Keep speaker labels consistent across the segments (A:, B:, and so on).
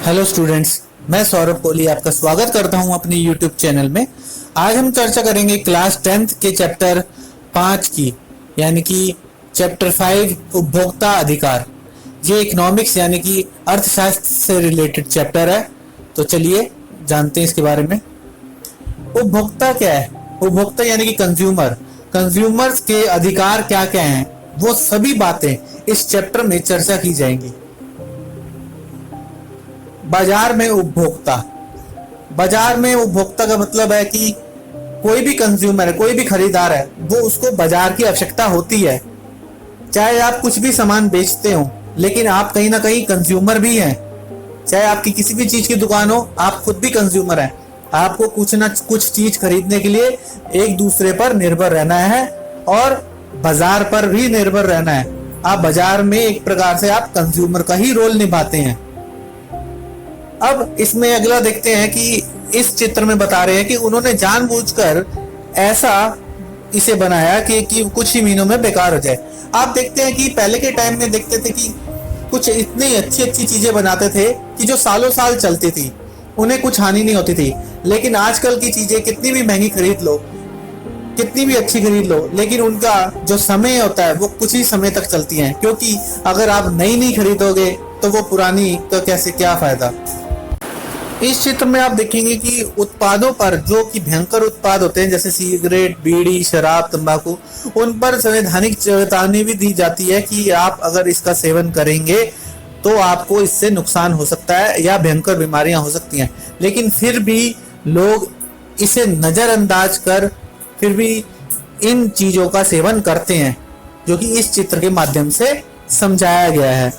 A: Hello students, मैं सौरभ कोहली आपका स्वागत करता हूं अपने यूट्यूब चैनल में। आज हम चर्चा करेंगे क्लास 10th के चैप्टर 5 की, यानी कि चैप्टर 5 उपभोक्ता अधिकार। ये इकोनॉमिक्स यानी कि अर्थशास्त्र से रिलेटेड चैप्टर है। तो चलिए जानते हैं इसके बारे में। उपभोक्ता क्या है? उपभोक्ता यानी कि कंज्यूमर्स के अधिकार क्या क्या हैं, वो सभी बातें इस चैप्टर में चर्चा की जाएंगी। बाजार में उपभोक्ता का मतलब है कि कोई भी कंज्यूमर है, कोई भी खरीदार है, वो उसको बाजार की आवश्यकता होती है। चाहे आप कुछ भी सामान बेचते हो, लेकिन आप कहीं ना कहीं कंज्यूमर भी हैं। चाहे आपकी किसी भी चीज की दुकान हो, आप खुद भी कंज्यूमर हैं। आपको कुछ ना कुछ चीज खरीदने के लिए एक दूसरे पर निर्भर रहना है और बाजार पर भी निर्भर रहना है। आप बाजार में एक प्रकार से आप कंज्यूमर का ही रोल निभाते हैं। अब इसमें अगला देखते हैं कि इस चित्र में बता रहे हैं कि उन्होंने जानबूझकर ऐसा इसे बनाया कि कुछ ही महीनों में बेकार हो जाए। आप देखते हैं कि पहले के टाइम में देखते थे कि कुछ इतनी अच्छी अच्छी चीजें बनाते थे कि जो सालों साल चलती थी, उन्हें कुछ हानि नहीं होती थी। लेकिन आजकल की चीजें कितनी भी महंगी खरीद लो, कितनी भी अच्छी खरीद लो, लेकिन उनका जो समय होता है वो कुछ ही समय तक चलती हैं, क्योंकि अगर आप नई नहीं खरीदोगे तो वो पुरानी तो कैसे क्या फायदा। इस चित्र में आप देखेंगे कि उत्पादों पर, जो कि भयंकर उत्पाद होते हैं जैसे सिगरेट, बीड़ी, शराब, तंबाकू, उन पर संवैधानिक चेतावनी भी दी जाती है कि आप अगर इसका सेवन करेंगे तो आपको इससे नुकसान हो सकता है या भयंकर बीमारियां हो सकती हैं। लेकिन फिर भी लोग इसे नजरअंदाज कर फिर भी इन चीजों का सेवन करते हैं, जो कि इस चित्र के माध्यम से समझाया गया है।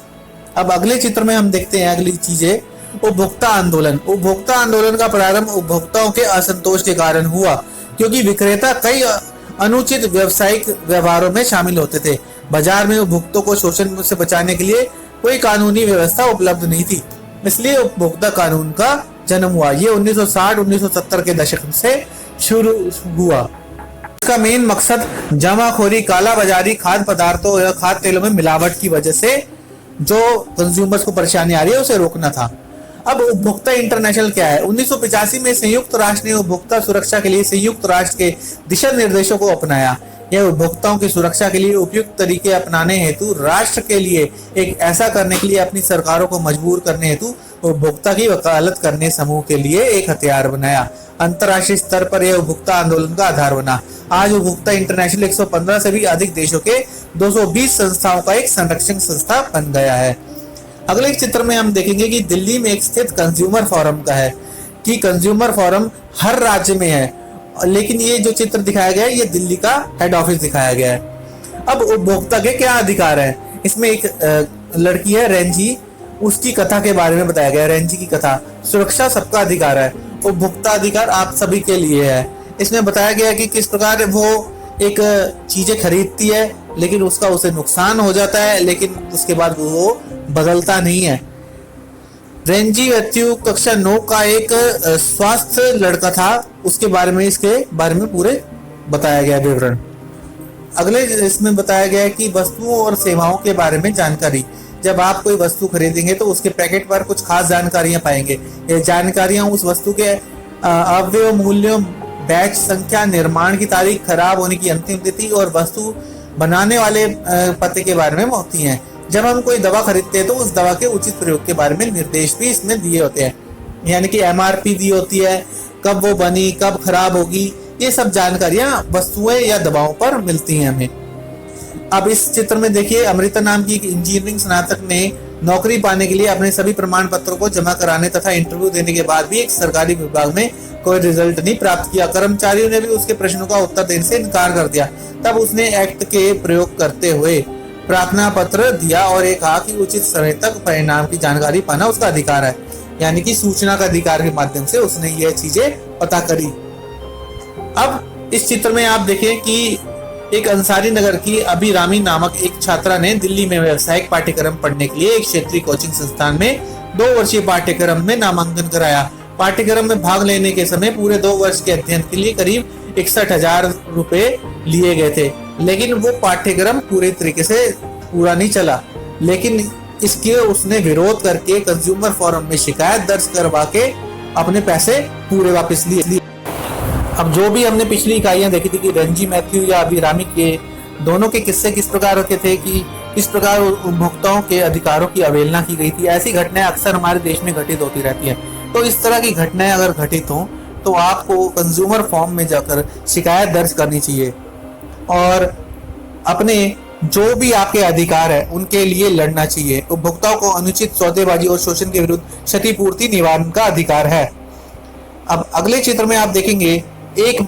A: अब अगले चित्र में हम देखते हैं अगली चीजें। उपभोक्ता आंदोलन का प्रारंभ उपभोक्ताओं के असंतोष के कारण हुआ, क्योंकि विक्रेता कई अनुचित व्यावसायिक व्यवहारों में शामिल होते थे। बाजार में उपभोक्ताओं को शोषण से बचाने के लिए कोई कानूनी व्यवस्था उपलब्ध नहीं थी, इसलिए उपभोक्ता कानून का जन्म हुआ। ये 1960-1970 के दशक से शुरू हुआ। इसका मेन मकसद जमाखोरी, कालाबाजारी, खाद्य पदार्थों या खाद्य तेलों में मिलावट की वजह से जो कंज्यूमर्स को परेशानी आ रही है उसे रोकना था। अब उपभोक्ता इंटरनेशनल क्या है? 1985 में संयुक्त राष्ट्र ने उपभोक्ता सुरक्षा के लिए संयुक्त राष्ट्र के दिशा निर्देशों को अपनाया। यह उपभोक्ताओं की सुरक्षा के लिए उपयुक्त तरीके अपनाने हेतु राष्ट्र के लिए एक ऐसा करने के लिए अपनी सरकारों को मजबूर करने हेतु उपभोक्ता की वकालत करने समूह के लिए एक हथियार बनाया। अंतर्राष्ट्रीय स्तर पर यह उपभोक्ता आंदोलन का आधार बना। आज उपभोक्ता इंटरनेशनल 115 से भी अधिक देशों के 220 संस्थाओं का एक संरक्षण संस्था बन गया है। अगले चित्र में हम देखेंगे कि दिल्ली में एक स्थित कंज्यूमर फोरम का है कि कंज्यूमर फोरम हर राज्य में है, लेकिन ये जो चित्र दिखाया गया है ये दिल्ली का हेड ऑफिस दिखाया गया है। अब उपभोक्ता के क्या अधिकार हैं? इसमें एक लड़की है रेंजी, उसकी कथा के बारे में बताया गया है। रेंजी की कथा, सुरक्षा सबका अधिकार है, उपभोक्ता अधिकार आप सभी के लिए है। इसमें बताया गया है कि किस प्रकार वो एक चीजें खरीदती है, लेकिन उसका उसे नुकसान हो जाता है, लेकिन उसके बाद वो बदलता नहीं है। रेंजी व्यक्तियों कक्षा 9 का एक स्वास्थ्य लड़का था, उसके बारे में, इसके बारे में पूरे बताया गया विवरण। अगले इसमें बताया गया है कि वस्तुओं और सेवाओं के बारे में जानकारी। जब आप कोई वस्तु खरीदेंगे तो उसके पैकेट पर कुछ खास जानकारियां पाएंगे। ये जानकारियां उस वस्तु के अवयव, मूल्यों, बैच संख्या, निर्माण की तारीख, खराब होने की अंतिम तिथि और वस्तु बनाने वाले पते के बारे में होती हैं। जब हम कोई दवा खरीदते हैं तो उस दवा के उचित प्रयोग के बारे में निर्देश भी इसमें दिए होते हैं, यानी कि MRP दी होती है, कब वो बनी, कब खराब होगी, ये सब जानकारियां वस्तुएं या दवाओं पर मिलती हैं हमें। अब इस चित्र में देखिए, अमृता नाम की एक इंजीनियरिंग स्नातक ने नौकरी पाने के लिए अपने सभी प्रमाण पत्रों को जमा कराने तथा इंटरव्यू देने के बाद भी एक सरकारी विभाग में कोई रिजल्ट नहीं प्राप्त किया। कर्मचारियों ने भी उसके प्रश्नों का उत्तर देने से इनकार कर दिया। तब उसने एक्ट के प्रयोग करते हुए प्रार्थना पत्र दिया और ये कहा कि उचित समय तक परिणाम की जानकारी पाना उसका अधिकार है, यानी कि सूचना का अधिकार के माध्यम से उसने ये चीजें पता करी। अब इस चित्र में आप देखें कि एक अंसारी नगर की अभिरामी नामक एक छात्रा ने दिल्ली में व्यावसायिक पाठ्यक्रम पढ़ने के लिए एक क्षेत्रीय कोचिंग संस्थान में 2 वर्षीय पाठ्यक्रम में नामांकन कराया। पाठ्यक्रम में भाग लेने के समय पूरे 2 वर्ष के अध्ययन के लिए करीब 61,000 रुपए लिए गए थे, लेकिन वो पाठ्यक्रम पूरे तरीके से पूरा नहीं चला। लेकिन इसके उसने विरोध करके कंज्यूमर फोरम में शिकायत दर्ज करवा के अपने पैसे पूरे वापस लिए। अब जो भी हमने पिछली इकाइयां देखी थी कि रंजी मैथ्यू या अभिरामी के दोनों के किस्से किस प्रकार के थे कि किस प्रकार उपभोक्ताओं के अधिकारों की अवहेलना की गई थी, ऐसी घटनाएं अक्सर हमारे देश में घटित होती रहती हैं। तो इस तरह की घटनाएं अगर घटित हों तो आपको कंज्यूमर फॉर्म में जाकर शिकायत दर्ज करनी चाहिए और अपने जो भी आपके अधिकार है उनके लिए लड़ना चाहिए। उपभोक्ताओं को अनुचित सौदेबाजी और शोषण के विरुद्ध क्षतिपूर्ति निवारण का अधिकार है। अब अगले चित्र में आप देखेंगे एक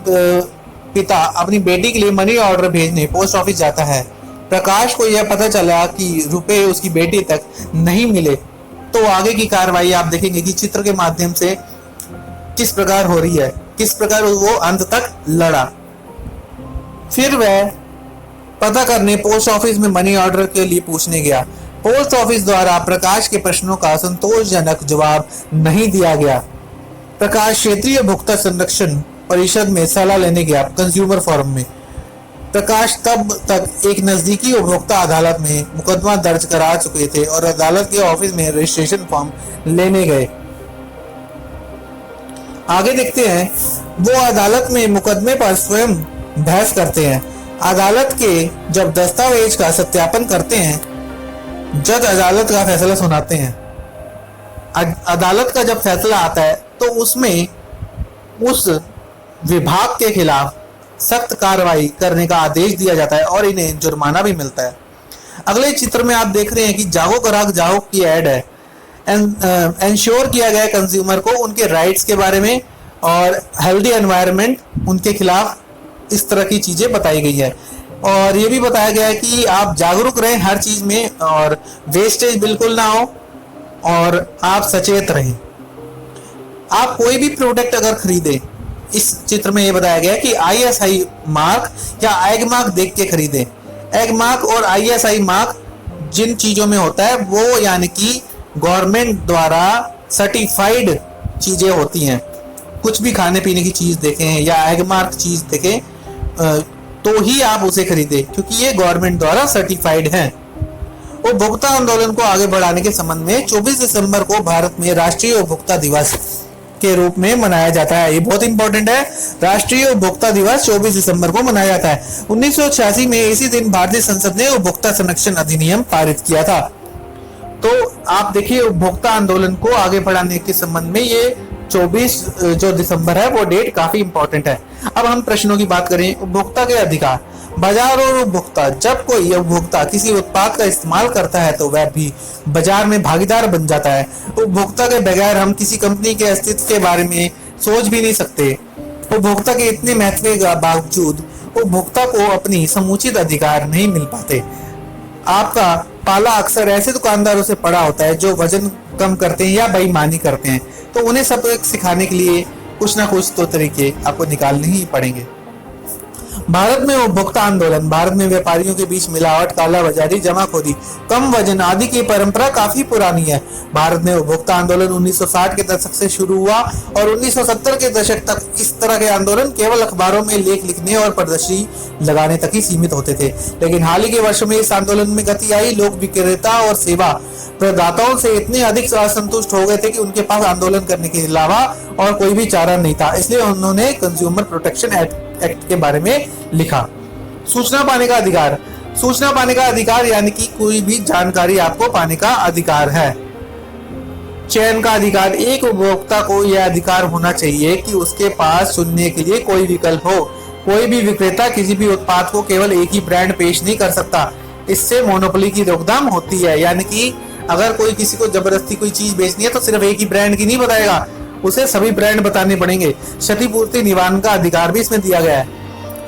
A: पिता अपनी बेटी के लिए मनी ऑर्डर भेजने पोस्ट ऑफिस जाता है। प्रकाश को यह पता चला कि रुपए उसकी बेटी तक नहीं मिले, तो आगे की कार्रवाई आप देखेंगे कि चित्र के माध्यम से किस प्रकार हो रही है, किस प्रकार वो अंत तक लड़ा। फिर वह पता करने पोस्ट ऑफिस में मनी ऑर्डर के लिए पूछने गया। पोस्ट ऑफिस द्वारा प्रकाश के प्रश्नों का संतोषजनक जवाब नहीं दिया गया। प्रकाश क्षेत्रीय उपभोक्ता संरक्षण परिषद में सलाह लेने गया। कंज्यूमर फोरम में प्रकाश तब तक एक नजदीकी उपभोक्ता अदालत में मुकदमा दर्ज करा चुके थे और अदालत के ऑफिस में रजिस्ट्रेशन फॉर्म लेने गए। आगे देखते हैं, वो अदालत में मुकदमे पर स्वयं बहस करते हैं। अदालत के जब दस्तावेज का सत्यापन करते हैं, जज अदालत का फैसला सुनाते हैं। अदालत का जब फैसला आता है तो उसमें उस विभाग के खिलाफ सख्त कार्रवाई करने का आदेश दिया जाता है और इन्हें जुर्माना भी मिलता है। अगले चित्र में आप देख रहे हैं कि जागो ग्राहक जागो की ऐड है। इंश्योर किया गया कंज्यूमर को उनके राइट्स के बारे में और हेल्दी एनवायरनमेंट उनके खिलाफ इस तरह की चीजें बताई गई है और ये भी बताया गया है कि आप जागरूक रहें हर चीज में और वेस्टेज बिल्कुल ना हो और आप सचेत रहें। आप कोई भी प्रोडक्ट अगर खरीदें, इस चित्र में ये बताया गया है कि ISI मार्क या एग मार्क देख के खरीदें। एग मार्क और ISI मार्क जिन चीजों में होता है वो यानी कि गवर्नमेंट द्वारा सर्टिफाइड चीजें होती हैं। कुछ भी खाने पीने की चीज देखें या एग मार्क चीज देखें तो ही आप उसे खरीदें क्योंकि ये गवर्नमेंट द्वारा सर्टिफाइड है। उपभोक्ता आंदोलन को आगे बढ़ाने के संबंध में 24 दिसंबर को भारत में राष्ट्रीय उपभोक्ता दिवस के रूप में मनाया जाता है। ये बहुत इंपॉर्टेंट है। राष्ट्रीय उपभोक्ता दिवस 24 दिसंबर को मनाया जाता है। 1986 में इसी दिन भारतीय संसद ने उपभोक्ता संरक्षण अधिनियम पारित किया था। तो आप देखिए उपभोक्ता आंदोलन को आगे बढ़ाने के संबंध में ये 24 जो दिसंबर है वो डेट काफी इंपॉर्टेंट है। अब हम प्रश्नों की बात करें। उपभोक्ता के अधिकार, बाजार और उपभोक्ता। जब कोई उपभोक्ता किसी उत्पाद का इस्तेमाल करता है तो वह भी बाजार में भागीदार बन जाता है। उपभोक्ता के बगैर हम किसी कंपनी के अस्तित्व के बारे में सोच भी नहीं सकते। उपभोक्ता के इतने महत्व के बावजूद उपभोक्ता को अपनी समुचित अधिकार नहीं मिल पाते। आपका पाला अक्सर ऐसे दुकानदारों से पड़ा होता है जो वजन कम करते हैं या बेईमानी करते हैं, तो उन्हें सबक सिखाने के लिए कुछ ना कुछ तो तरीके आपको निकालने ही पड़ेंगे। भारत में उपभोक्ता आंदोलन, भारत में व्यापारियों के बीच मिलावट, काला बाजारी, जमाखोरी, कम वजन आदि की परंपरा काफी पुरानी है। भारत में उपभोक्ता आंदोलन 1960 के दशक से शुरू हुआ और 1970 के दशक तक इस तरह के आंदोलन केवल अखबारों में लेख लिखने और प्रदर्शनी लगाने तक ही सीमित होते थे। लेकिन हाल ही के वर्षों में इस आंदोलन में गति आई। लोग विक्रेता और सेवा प्रदाताओं से इतने अधिक असंतुष्ट हो गए थे कि उनके पास आंदोलन करने के अलावा और कोई भी चारा नहीं था। इसलिए उन्होंने कंज्यूमर प्रोटेक्शन एक्ट के बारे में लिखा। सूचना पाने का अधिकार, सूचना पाने का अधिकार यानी कि कोई भी जानकारी आपको पाने का अधिकार है। चयन का अधिकार, एक उपभोक्ता को यह अधिकार होना चाहिए कि उसके पास चुनने के लिए कोई विकल्प हो। कोई भी विक्रेता किसी भी उत्पाद को केवल एक ही ब्रांड पेश नहीं कर सकता। इससे मोनोपोली की रोकथाम होती है, यानी कि अगर कोई किसी को जबरदस्ती कोई चीज बेचनी है तो सिर्फ एक ही ब्रांड की नहीं बताएगा, उसे सभी ब्रांड बताने पड़ेंगे। क्षतिपूर्ति निवारण का अधिकार भी इसमें दिया गया है।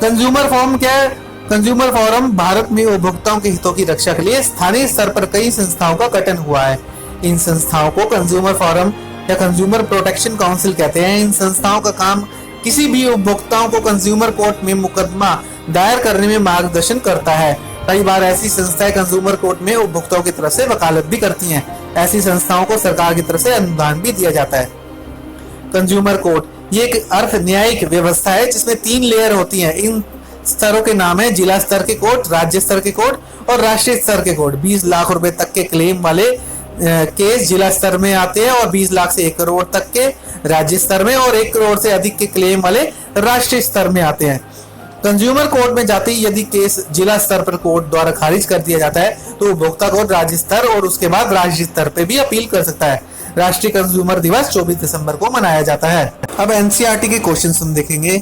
A: कंज्यूमर फोरम क्या है? कंज्यूमर फोरम भारत में उपभोक्ताओं के हितों की रक्षा के लिए स्थानीय स्तर पर कई संस्थाओं का गठन हुआ है। इन संस्थाओं को कंज्यूमर फोरम या कंज्यूमर प्रोटेक्शन काउंसिल कहते हैं। इन संस्थाओं का काम किसी भी उपभोक्ताओं को कंज्यूमर कोर्ट में मुकदमा दायर करने में मार्गदर्शन करता है। कई बार ऐसी संस्थाएं कंज्यूमर कोर्ट में उपभोक्ताओं की तरफ से वकालत भी करती हैं। ऐसी संस्थाओं को सरकार की तरफ से अनुदान भी दिया जाता है। कंज्यूमर कोर्ट ये एक अर्थ न्यायिक व्यवस्था है जिसमें 3 लेयर होती हैं। इन स्तरों के नाम है जिला स्तर के कोड, राज्य स्तर के कोड और राष्ट्रीय स्तर के कोड। 20 लाख रुपए तक के क्लेम वाले केस जिला स्तर में आते हैं और 20 लाख से 1 करोड़ तक के राज्य स्तर में और 1 करोड़ से अधिक के क्लेम वाले राष्ट्रीय स्तर में आते हैं। कंज्यूमर कोर्ट में जाते ही यदि केस जिला स्तर पर कोर्ट द्वारा खारिज कर दिया जाता है तो उपभोक्ता कोर्ट राज्य स्तर और उसके बाद राज्य स्तर पे भी अपील कर सकता है। राष्ट्रीय कंज्यूमर दिवस 24 दिसंबर को मनाया जाता है। अब एनसीईआरटी के क्वेश्चन हम देखेंगे।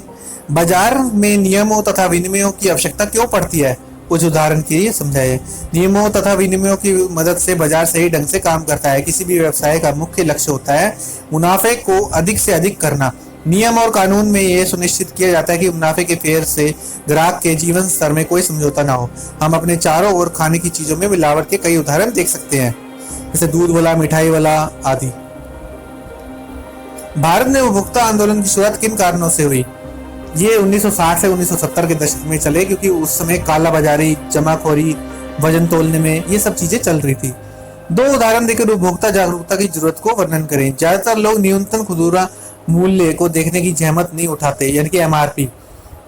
A: बाजार में नियमों तथा विनियमों की आवश्यकता क्यों पड़ती है? कुछ उदाहरण के लिए समझाइए। नियमों तथा विनियमों की मदद से बाजार सही ढंग से काम करता है। किसी भी व्यवसाय का मुख्य लक्ष्य होता है मुनाफे को अधिक से अधिक करना। नियम और कानून में यह सुनिश्चित किया जाता है कि मुनाफे के फेर से ग्राहक के जीवन स्तर में कोई समझौता ना हो। हम अपने चारों ओर खाने की चीजों में मिलावट के कई उदाहरण देख सकते हैं, जैसे दूध वाला, मिठाई वाला आदि। भारत में उपभोक्ता आंदोलन की शुरुआत किन कारणों से हुई? ये 1960 से 1970 के दशक में चले, क्योंकि उस समय काला बाजारी, जमाखोरी, वजन तोलने में ये सब चीजें चल रही थी। 2 उदाहरण देकर उपभोक्ता जागरूकता की जरूरत को वर्णन करें। ज्यादातर लोग न्यूनतम खुदरा मूल्य को देखने की जहमत नहीं उठाते, यानी कि एमआरपी।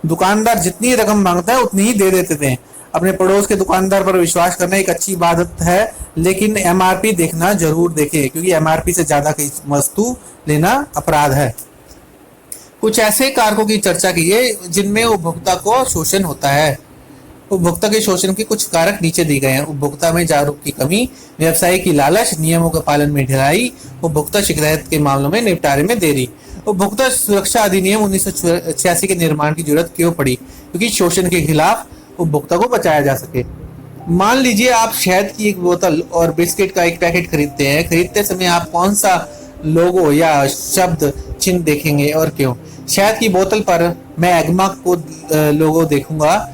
A: दुकानदार जितनी रकम मांगता है उतनी ही दे देते थे। अपने पड़ोस के दुकानदार पर विश्वास करना एक अच्छी बात है, लेकिन एमआरपी देखना जरूर देखें, क्योंकि एमआरपी से ज्यादा की वस्तु लेना अपराध है। कुछ ऐसे कारकों की चर्चा कीजिए जिनमें उपभोक्ता को शोषण होता है। उपभोक्ता के शोषण के कुछ कारक नीचे दिए गए हैं। उपभोक्ता में जागरूक की कमी, व्यवसाय की लालच, नियमों के पालन में ढिलाई, उपभोक्ता शिकायत के मामलों में निपटारे में देरी। उपभोक्ता सुरक्षा अधिनियम 1986 के निर्माण की जरूरत क्यों पड़ी? क्योंकि शोषण के खिलाफ उपभोक्ता को बचाया जा सके। मान लीजिए आप शहद की एक बोतल और बिस्किट का एक पैकेट खरीदते हैं। खरीदते समय आप कौन सा लोगो या शब्द चिन्ह देखेंगे और क्यों? शहद की बोतल पर मैं एग्मा को लोगो देखूंगा।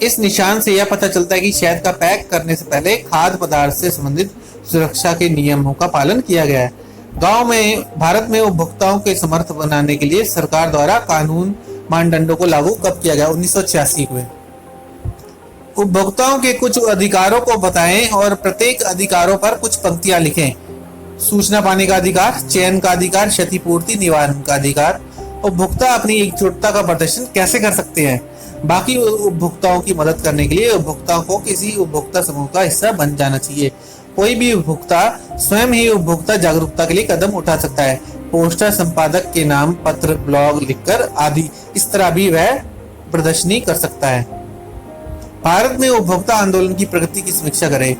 A: इस निशान से यह पता चलता है कि शहद का पैक करने से पहले खाद्य पदार्थ से संबंधित सुरक्षा के नियमों का पालन किया गया है। गांव में भारत में उपभोक्ताओं के समर्थ बनाने के लिए सरकार द्वारा कानून मानदंडों को लागू कब किया गया? 1986 में। उपभोक्ताओं के कुछ अधिकारों को बताएं और प्रत्येक अधिकारों पर कुछ पंक्तियां लिखें। सूचना पाने का अधिकार, चयन का अधिकार, क्षतिपूर्ति निवारण का अधिकार। उपभोक्ता अपनी एकजुटता का प्रदर्शन कैसे कर सकते हैं? बाकी उपभोक्ताओं की मदद करने के लिए उपभोक्ताओं को किसी उपभोक्ता समूह का हिस्सा बन जाना चाहिए। कोई भी उपभोक्ता स्वयं ही उपभोक्ता जागरूकता के लिए कदम उठा सकता है। पोस्टर, संपादक के नाम, पत्र, ब्लॉग लिखकर आदि, इस तरह भी वह प्रदर्शनी कर सकता है। भारत में उपभोक्ता आंदोलन की प्रगति की समीक्षा करें।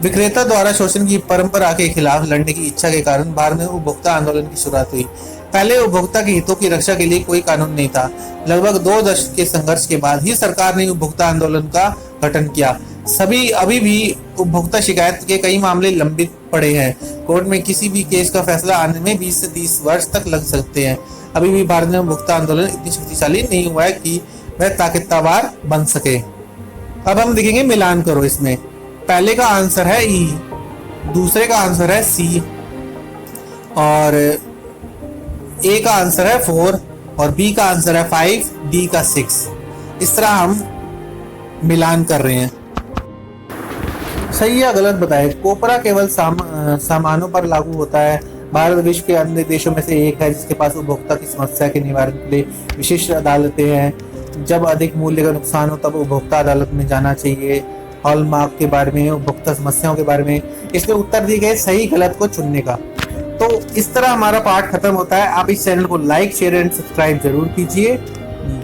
A: विक्रेता द्वारा शोषण की परंपरा के खिलाफ लड़ने की इच्छा के कारण भारत में उपभोक्ता आंदोलन की शुरुआत हुई। पहले उपभोक्ता के हितों की रक्षा के लिए कोई कानून नहीं था। लगभग 2 दशक के संघर्ष के बाद ही सरकार ने उपभोक्ता आंदोलन का गठन किया। अभी भी उपभोक्ता शिकायत के कई मामले लंबित पड़े हैं। कोर्ट में किसी भी केस का फैसला आने में 20 से 30 वर्ष तक लग सकते हैं। अभी भी भारत में उपभोक्ता आंदोलन इतनी शक्तिशाली नहीं हुआ है कि वह ताकतवर बन सके। अब हम देखेंगे मिलान करो। इसमें पहले का आंसर है ई, दूसरे का आंसर है सी और ए का आंसर है 4 और बी का आंसर है 5, डी का 6। इस तरह हम मिलान कर रहे हैं। सही या गलत बताएं। कोपरा केवल सामानों पर लागू होता है। भारत विश्व के अन्य देशों में से एक है जिसके पास उपभोक्ता की समस्या के निवारण के लिए विशिष्ट अदालतें हैं। जब अधिक मूल्य का नुकसान हो तब उपभोक्ता अदालत में जाना चाहिए। हॉलमार्क के बारे में, उपभोक्ता समस्याओं के बारे में इसमें उत्तर दिए गए सही गलत को चुनने का। तो इस तरह हमारा पाठ खत्म होता है। आप इस चैनल को लाइक, शेयर एंड सब्सक्राइब जरूर कीजिए।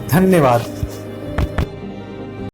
A: धन्यवाद।